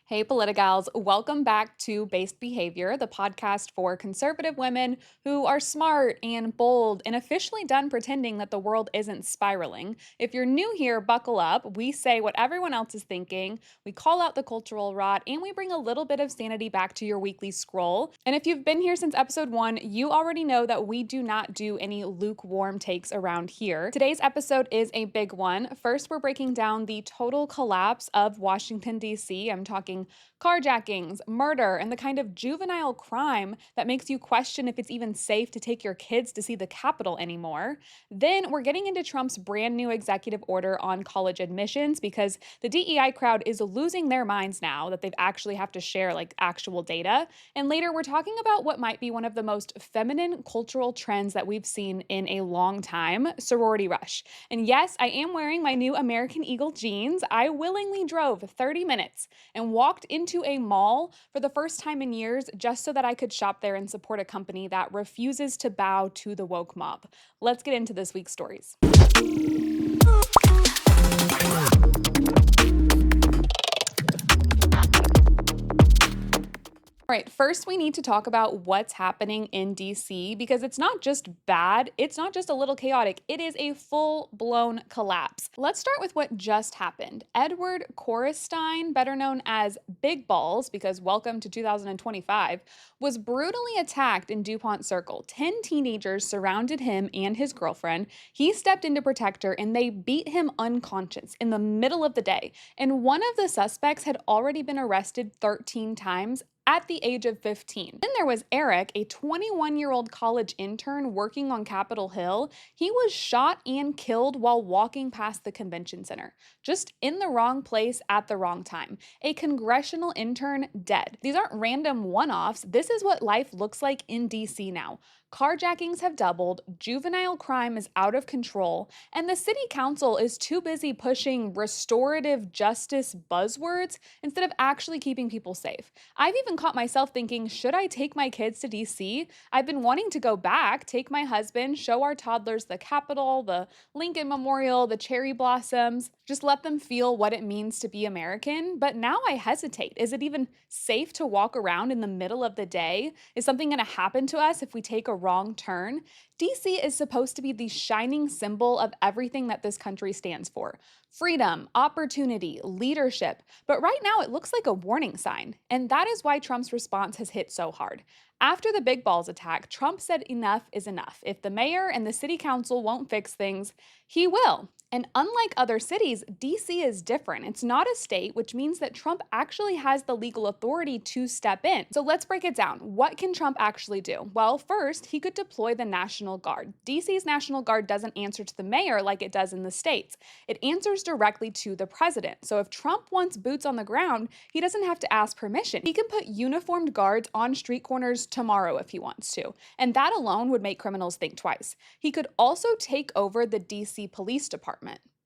Hey, Politigals, welcome back to Based Behavior, the podcast for conservative women who are smart and bold and officially done pretending that the world isn't spiraling. If you're new here, buckle up. We say what everyone else is thinking, we call out the cultural rot, and we bring a little bit of sanity back to your weekly scroll. And if you've been here since episode 1, you already know that we do not do any lukewarm takes around here. Today's episode is a big one. First, we're breaking down the total collapse of Washington, D.C. I'm talking carjackings, murder, and the kind of juvenile crime that makes you question if it's even safe to take your kids to see the Capitol anymore. Then we're getting into Trump's brand new executive order on college admissions because the DEI crowd is losing their minds now that they've actually have to share actual data. And later we're talking about what might be one of the most feminine cultural trends that we've seen in a long time, sorority rush. And yes, I am wearing my new American Eagle jeans. I willingly drove 30 minutes and walked into a mall for the first time in years just so that I could shop there and support a company that refuses to bow to the woke mob. Let's get into this week's stories. All right, first we need to talk about what's happening in DC because it's not just bad, it's not just a little chaotic, it is a full-blown collapse. Let's start with what just happened. Edward Korestein, better known as Big Balls, because welcome to 2025, was brutally attacked in DuPont Circle. 10 teenagers surrounded him and his girlfriend. He stepped in to protect her and they beat him unconscious in the middle of the day. And one of the suspects had already been arrested 13 times at the age of 15. Then there was Eric, a 21-year-old college intern working on Capitol Hill. He was shot and killed while walking past the convention center, just in the wrong place at the wrong time. A congressional intern dead. These aren't random one-offs. This is what life looks like in DC now. Carjackings have doubled, juvenile crime is out of control, and the city council is too busy pushing restorative justice buzzwords instead of actually keeping people safe. I've even caught myself thinking, should I take my kids to DC? I've been wanting to go back, take my husband, show our toddlers the Capitol, the Lincoln Memorial, the cherry blossoms, just let them feel what it means to be American. But now I hesitate. Is it even safe to walk around in the middle of the day? Is something going to happen to us if we take a wrong turn? DC is supposed to be the shining symbol of everything that this country stands for. Freedom, opportunity, leadership. But right now it looks like a warning sign. And that is why Trump's response has hit so hard. After the Big Balls attack, Trump said enough is enough. If the mayor and the city council won't fix things, he will. And unlike other cities, DC is different. It's not a state, which means that Trump actually has the legal authority to step in. So let's break it down. What can Trump actually do? Well, first, he could deploy the National Guard. DC's National Guard doesn't answer to the mayor like it does in the states. It answers directly to the president. So if Trump wants boots on the ground, he doesn't have to ask permission. He can put uniformed guards on street corners tomorrow if he wants to. And that alone would make criminals think twice. He could also take over the DC Police Department.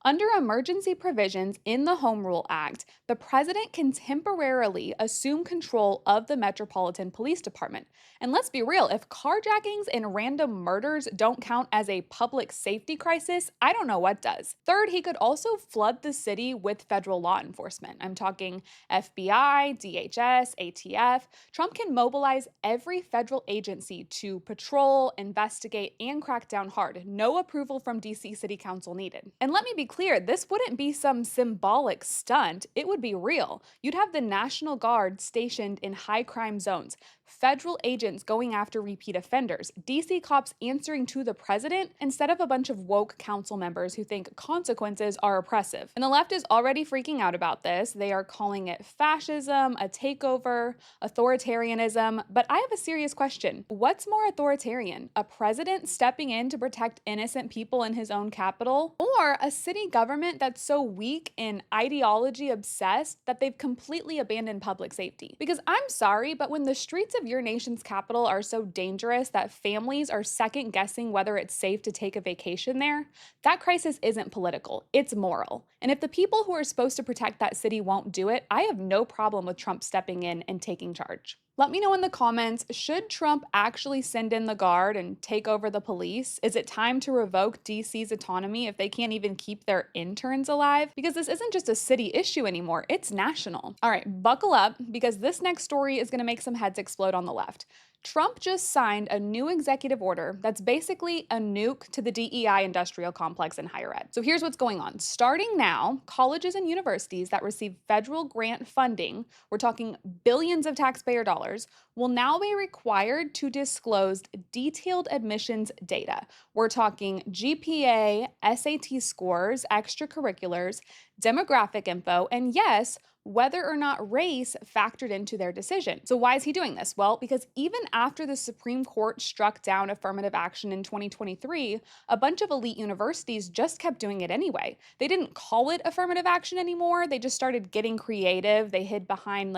Under emergency provisions in the Home Rule Act, the president can temporarily assume control of the Metropolitan Police Department. And let's be real, if carjackings and random murders don't count as a public safety crisis, I don't know what does. Third, he could also flood the city with federal law enforcement. I'm talking FBI, DHS, ATF. Trump can mobilize every federal agency to patrol, investigate, and crack down hard. No approval from DC City Council needed. And let me be clear, this wouldn't be some symbolic stunt, it would be real. You'd have the National Guard stationed in high crime zones, federal agents going after repeat offenders, DC cops answering to the president instead of a bunch of woke council members who think consequences are oppressive. And the left is already freaking out about this. They are calling it fascism, a takeover, authoritarianism. But I have a serious question. What's more authoritarian? A president stepping in to protect innocent people in his own capital? Or a city government that's so weak and ideology obsessed that they've completely abandoned public safety? Because I'm sorry, but when the streets of your nation's capital are so dangerous that families are second guessing whether it's safe to take a vacation there, that crisis isn't political, it's moral. And if the people who are supposed to protect that city won't do it, I have no problem with Trump stepping in and taking charge. Let me know in the comments, should Trump actually send in the Guard and take over the police? Is it time to revoke DC's autonomy if they can't even keep their their interns alive, because this isn't just a city issue anymore, it's national. All right, buckle up, because this next story is going to make some heads explode on the left. Trump just signed a new executive order that's basically a nuke to the DEI industrial complex in higher ed. So here's what's going on. Starting now, colleges and universities that receive federal grant funding, we're talking billions of taxpayer dollars, will now be required to disclose detailed admissions data. We're talking GPA, SAT scores, extracurriculars, demographic info, and yes, whether or not race factored into their decision. So why is he doing this? Well, because even after the Supreme Court struck down affirmative action in 2023, a bunch of elite universities just kept doing it anyway. They didn't call it affirmative action anymore. They just started getting creative. They hid behind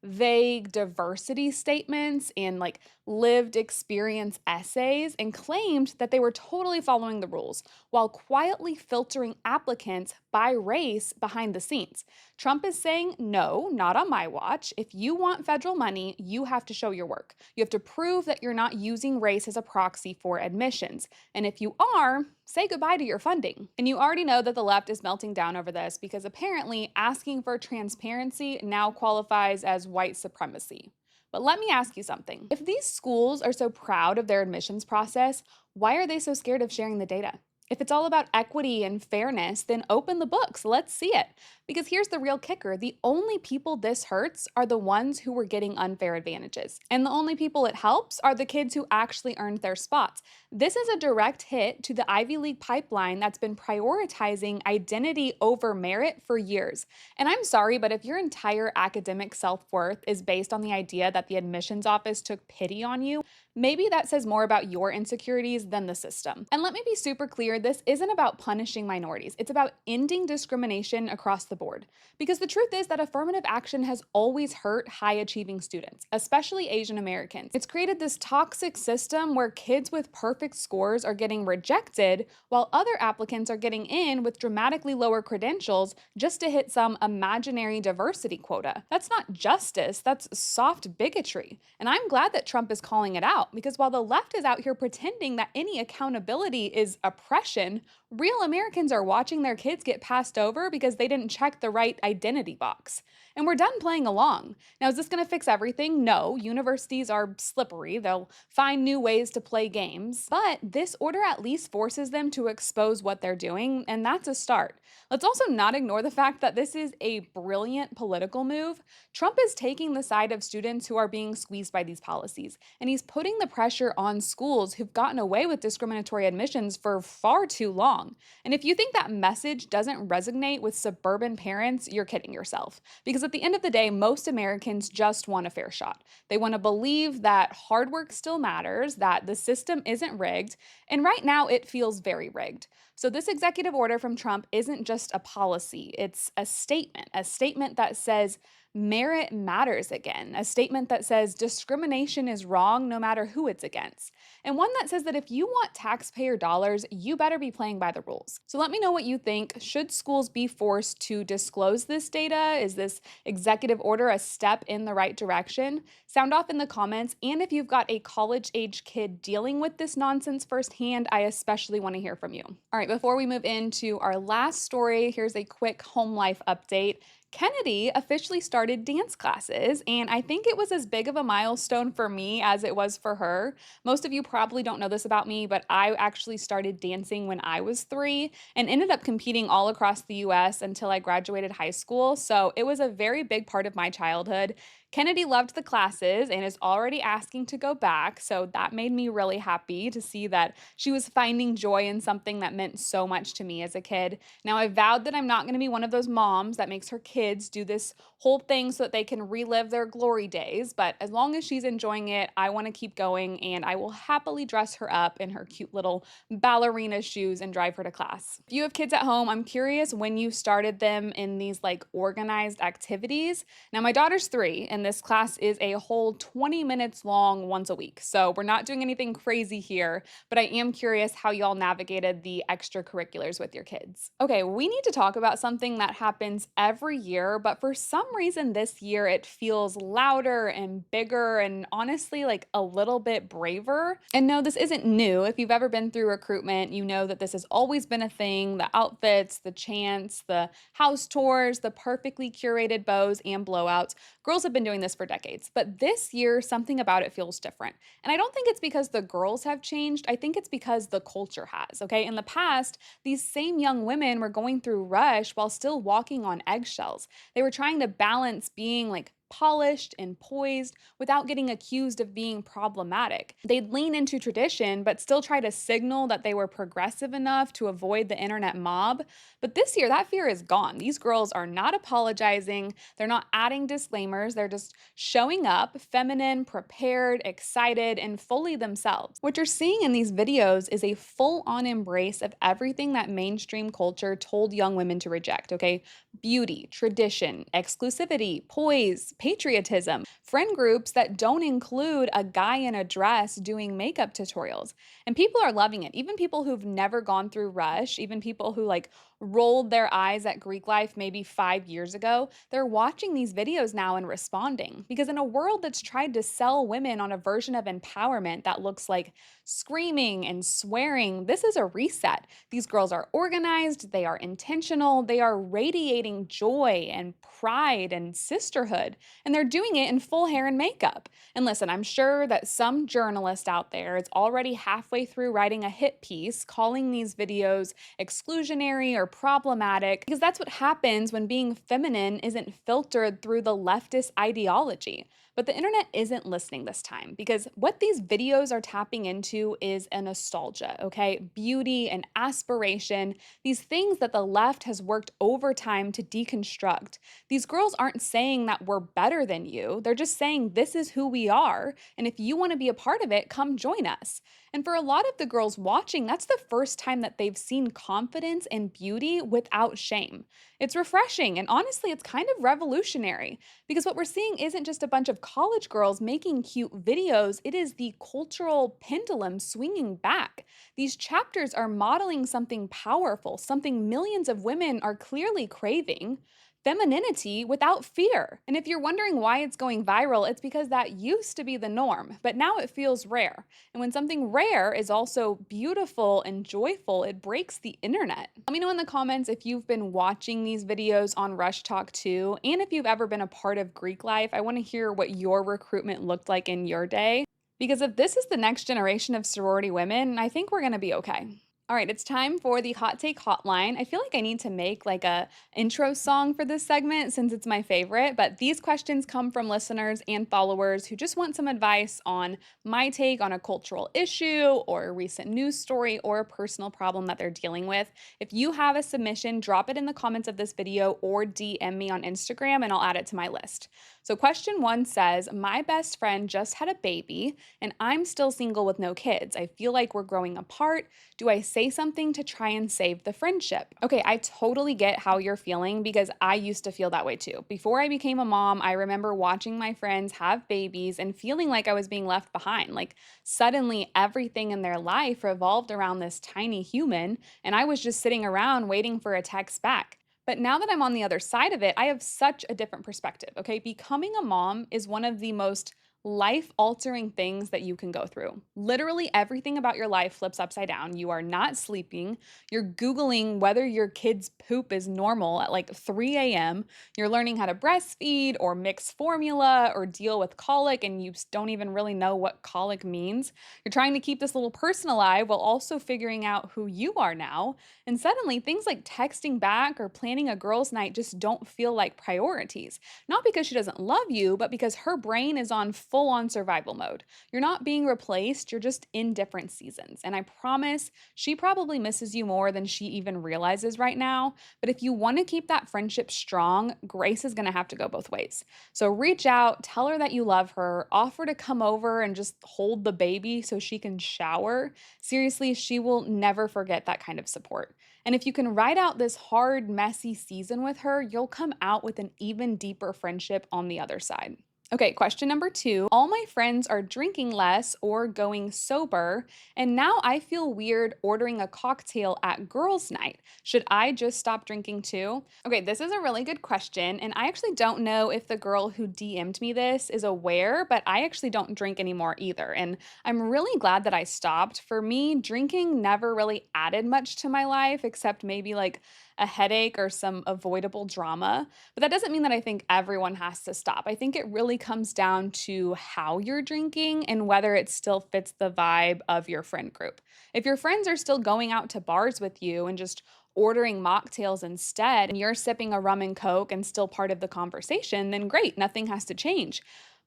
vague diversity statements and lived experience essays and claimed that they were totally following the rules while quietly filtering applicants by race behind the scenes. Trump is saying, no, not on my watch. If you want federal money, you have to show your work. You have to prove that you're not using race as a proxy for admissions. And if you are, say goodbye to your funding. And you already know that the left is melting down over this because apparently asking for transparency now qualifies as white supremacy. But let me ask you something. If these schools are so proud of their admissions process, why are they so scared of sharing the data? If it's all about equity and fairness, then open the books. Let's see it. Because here's the real kicker. The only people this hurts are the ones who were getting unfair advantages. And the only people it helps are the kids who actually earned their spots. This is a direct hit to the Ivy League pipeline that's been prioritizing identity over merit for years. And I'm sorry, but if your entire academic self-worth is based on the idea that the admissions office took pity on you, maybe that says more about your insecurities than the system. And let me be super clear, this isn't about punishing minorities. It's about ending discrimination across the board. Because the truth is that affirmative action has always hurt high-achieving students, especially Asian Americans. It's created this toxic system where kids with perfect scores are getting rejected, while other applicants are getting in with dramatically lower credentials just to hit some imaginary diversity quota. That's not justice, that's soft bigotry. And I'm glad that Trump is calling it out, because while the left is out here pretending that any accountability is oppression, real Americans are watching their kids get passed over because they didn't check the right identity box. And we're done playing along. Now, is this going to fix everything? No, universities are slippery. They'll find new ways to play games. But this order at least forces them to expose what they're doing, and that's a start. Let's also not ignore the fact that this is a brilliant political move. Trump is taking the side of students who are being squeezed by these policies, and he's putting the pressure on schools who've gotten away with discriminatory admissions for far too long. And if you think that message doesn't resonate with suburban parents, you're kidding yourself. Because at the end of the day, most Americans just want a fair shot. They want to believe that hard work still matters, that the system isn't rigged, and right now it feels very rigged. So this executive order from Trump isn't just a policy, it's a statement that says merit matters again, a statement that says discrimination is wrong no matter who it's against, and one that says that if you want taxpayer dollars, you better be playing by the rules. So let me know what you think. Should schools be forced to disclose this data? Is this executive order a step in the right direction? Sound off in the comments, and if you've got a college-age kid dealing with this nonsense firsthand, I especially want to hear from you. All right, before we move into our last story, here's a quick home life update. Kennedy officially started dance classes, and I think it was as big of a milestone for me as it was for her. Most of you probably don't know this about me, but I actually started dancing when I was 3 and ended up competing all across the US until I graduated high school, so it was a very big part of my childhood. Kennedy loved the classes and is already asking to go back, so that made me really happy to see that she was finding joy in something that meant so much to me as a kid. Now, I vowed that I'm not going to be one of those moms that makes her kids do this whole thing so that they can relive their glory days, but as long as she's enjoying it, I want to keep going, and I will happily dress her up in her cute little ballerina shoes and drive her to class. If you have kids at home, I'm curious when you started them in these organized activities. Now, my daughter's 3, and this class is a whole 20 minutes long once a week. So we're not doing anything crazy here, but I am curious how y'all navigated the extracurriculars with your kids. Okay, we need to talk about something that happens every year, but for some reason this year it feels louder and bigger and honestly like a little bit braver. And no, this isn't new. If you've ever been through recruitment, you know that this has always been a thing. The outfits, the chants, the house tours, the perfectly curated bows and blowouts. Girls have been doing this for decades, but this year something about it feels different. And I don't think it's because the girls have changed. I think it's because the culture has, okay? In the past, these same young women were going through rush while still walking on eggshells. They were trying to balance being like polished and poised without getting accused of being problematic. They'd lean into tradition, but still try to signal that they were progressive enough to avoid the internet mob. But this year, that fear is gone. These girls are not apologizing, they're not adding disclaimers, they're just showing up, feminine, prepared, excited, and fully themselves. What you're seeing in these videos is a full on embrace of everything that mainstream culture told young women to reject, okay? Beauty, tradition, exclusivity, poise, patriotism, friend groups that don't include a guy in a dress doing makeup tutorials. And people are loving it. Even people who've never gone through Rush, even people who like rolled their eyes at Greek life maybe 5 years ago, they're watching these videos now and responding. Because in a world that's tried to sell women on a version of empowerment that looks like screaming and swearing, this is a reset. These girls are organized, they are intentional, they are radiating joy and pride and sisterhood, and they're doing it in full hair and makeup. And listen, I'm sure that some journalist out there is already halfway through writing a hit piece calling these videos exclusionary or problematic, because that's what happens when being feminine isn't filtered through the leftist ideology. But the internet isn't listening this time because what these videos are tapping into is a nostalgia, okay? Beauty and aspiration, these things that the left has worked overtime to deconstruct. These girls aren't saying that we're better than you. They're just saying this is who we are. And if you want to be a part of it, come join us. And for a lot of the girls watching, that's the first time that they've seen confidence and beauty without shame. It's refreshing, and honestly, it's kind of revolutionary because what we're seeing isn't just a bunch of college girls making cute videos, it is the cultural pendulum swinging back. These chapters are modeling something powerful, something millions of women are clearly craving. Femininity without fear. And if you're wondering why it's going viral, it's because that used to be the norm, but now it feels rare. And when something rare is also beautiful and joyful, it breaks the internet. Let me know in the comments if you've been watching these videos on Rush Talk too, and if you've ever been a part of Greek life. I want to hear what your recruitment looked like in your day. Because if this is the next generation of sorority women, I think we're going to be okay. All right, it's time for the hot take hotline. I feel like I need to make like a intro song for this segment since it's my favorite, but these questions come from listeners and followers who just want some advice on my take on a cultural issue or a recent news story or a personal problem that they're dealing with. If you have a submission, drop it in the comments of this video or DM me on Instagram and I'll add it to my list. So question 1 says, my best friend just had a baby and I'm still single with no kids. I feel like we're growing apart. Do I say something to try and save the friendship? Okay, I totally get how you're feeling because I used to feel that way too. Before I became a mom, I remember watching my friends have babies and feeling like I was being left behind. Like suddenly everything in their life revolved around this tiny human, and I was just sitting around waiting for a text back. But now that I'm on the other side of it, I have such a different perspective. Okay, becoming a mom is one of the most life altering things that you can go through. Literally everything about your life flips upside down. You are not sleeping. You're Googling whether your kid's poop is normal at like 3 a.m. You're learning how to breastfeed or mix formula or deal with colic, and you don't even really know what colic means. You're trying to keep this little person alive while also figuring out who you are now. And suddenly, things like texting back or planning a girls' night just don't feel like priorities. Not because she doesn't love you, but because her brain is on full on survival mode. You're not being replaced, you're just in different seasons. And I promise she probably misses you more than she even realizes right now. But if you want to keep that friendship strong, Grace is going to have to go both ways. So reach out, tell her that you love her, offer to come over and just hold the baby so she can shower. Seriously, she will never forget that kind of support. And if you can ride out this hard, messy season with her, you'll come out with an even deeper friendship on the other side. Okay, question number two. All my friends are drinking less or going sober, and now I feel weird ordering a cocktail at girls' night. Should I just stop drinking too? Okay, this is a really good question, and I actually don't know if the girl who DM'd me this is aware, but I actually don't drink anymore either. And I'm really glad that I stopped. For me, drinking never really added much to my life, except maybe like a headache or some avoidable drama. But that doesn't mean that I think everyone has to stop. I think it really comes down to how you're drinking and whether it still fits the vibe of your friend group. If your friends are still going out to bars with you and just ordering mocktails instead, and you're sipping a rum and coke and still part of the conversation, then great, nothing has to change.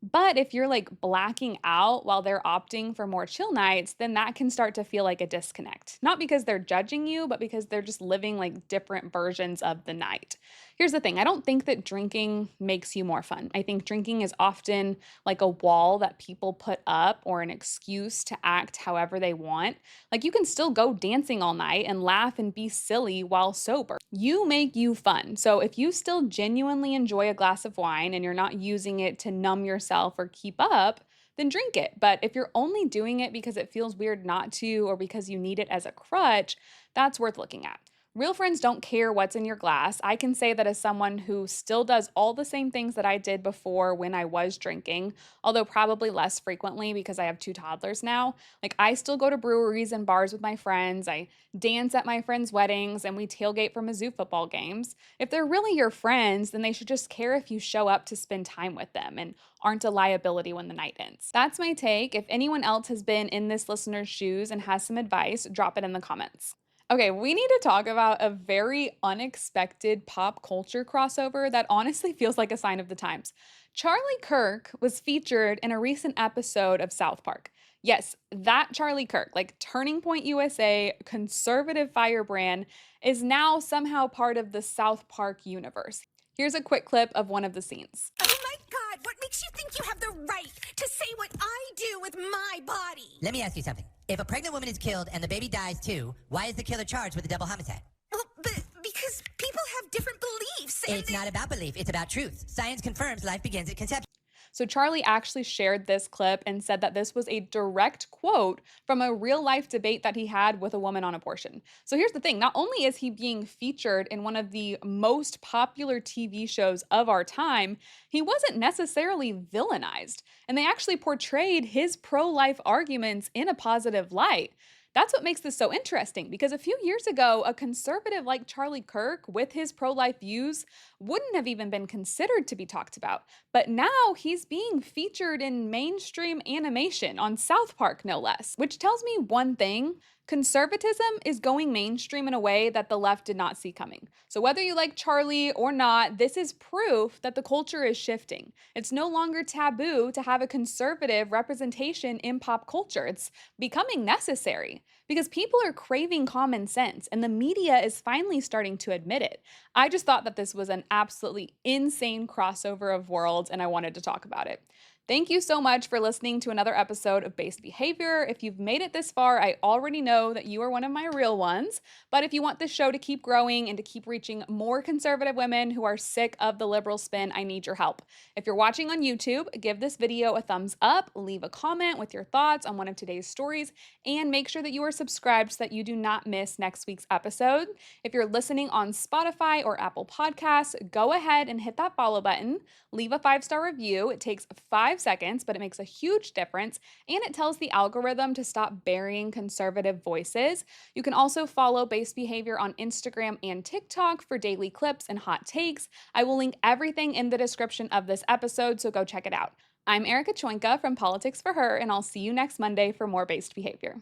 But if you're like blacking out while they're opting for more chill nights, then that can start to feel like a disconnect. Not because they're judging you, but because they're just living like different versions of the night. Here's the thing, I don't think that drinking makes you more fun. I think drinking is often like a wall that people put up or an excuse to act however they want. Like you can still go dancing all night and laugh and be silly while sober. You make you fun. So if you still genuinely enjoy a glass of wine and you're not using it to numb yourself or keep up, then drink it. But if you're only doing it because it feels weird not to or because you need it as a crutch, that's worth looking at. Real friends don't care what's in your glass. I can say that as someone who still does all the same things that I did before when I was drinking, although probably less frequently because I have two toddlers now. Like, I still go to breweries and bars with my friends. I dance at my friends' weddings, and we tailgate for Mizzou football games. If they're really your friends, then they should just care if you show up to spend time with them and aren't a liability when the night ends. That's my take. If anyone else has been in this listener's shoes and has some advice, drop it in the comments. Okay, we need to talk about a very unexpected pop culture crossover that honestly feels like a sign of the times. Charlie Kirk was featured in a recent episode of South Park. Yes, that Charlie Kirk, like Turning Point USA, conservative firebrand, is now somehow part of the South Park universe. Here's a quick clip of one of the scenes. Oh my God, what makes you think you have the right to say what I do with my body? Let me ask you something. If a pregnant woman is killed and the baby dies too, why is the killer charged with a double homicide? Well, because people have different beliefs. It's not about belief, it's about truth. Science confirms life begins at conception. So Charlie actually shared this clip and said that this was a direct quote from a real life debate that he had with a woman on abortion. So here's the thing, not only is he being featured in one of the most popular TV shows of our time, he wasn't necessarily villainized. And they actually portrayed his pro-life arguments in a positive light. That's what makes this so interesting because a few years ago, a conservative like Charlie Kirk with his pro life views wouldn't have even been considered to be talked about. But now he's being featured in mainstream animation on South Park, no less, which tells me one thing. Conservatism is going mainstream in a way that the left did not see coming. So, whether you like Charlie or not, this is proof that the culture is shifting. It's no longer taboo to have a conservative representation in pop culture. It's becoming necessary because people are craving common sense and the media is finally starting to admit it. I just thought that this was an absolutely insane crossover of worlds and I wanted to talk about it. Thank you so much for listening to another episode of Based Behavior. If you've made it this far, I already know that you are one of my real ones. But if you want this show to keep growing and to keep reaching more conservative women who are sick of the liberal spin, I need your help. If you're watching on YouTube, give this video a thumbs up, leave a comment with your thoughts on one of today's stories, and make sure that you are subscribed so that you do not miss next week's episode. If you're listening on Spotify or Apple Podcasts, go ahead and hit that follow button. Leave a 5-star review. It takes 5 seconds, but it makes a huge difference, and it tells the algorithm to stop burying conservative voices. You can also follow Based Behavior on Instagram and TikTok for daily clips and hot takes. I will link everything in the description of this episode, so go check it out. I'm Erica Choinka from Politics for Her, and I'll see you next Monday for more Based Behavior.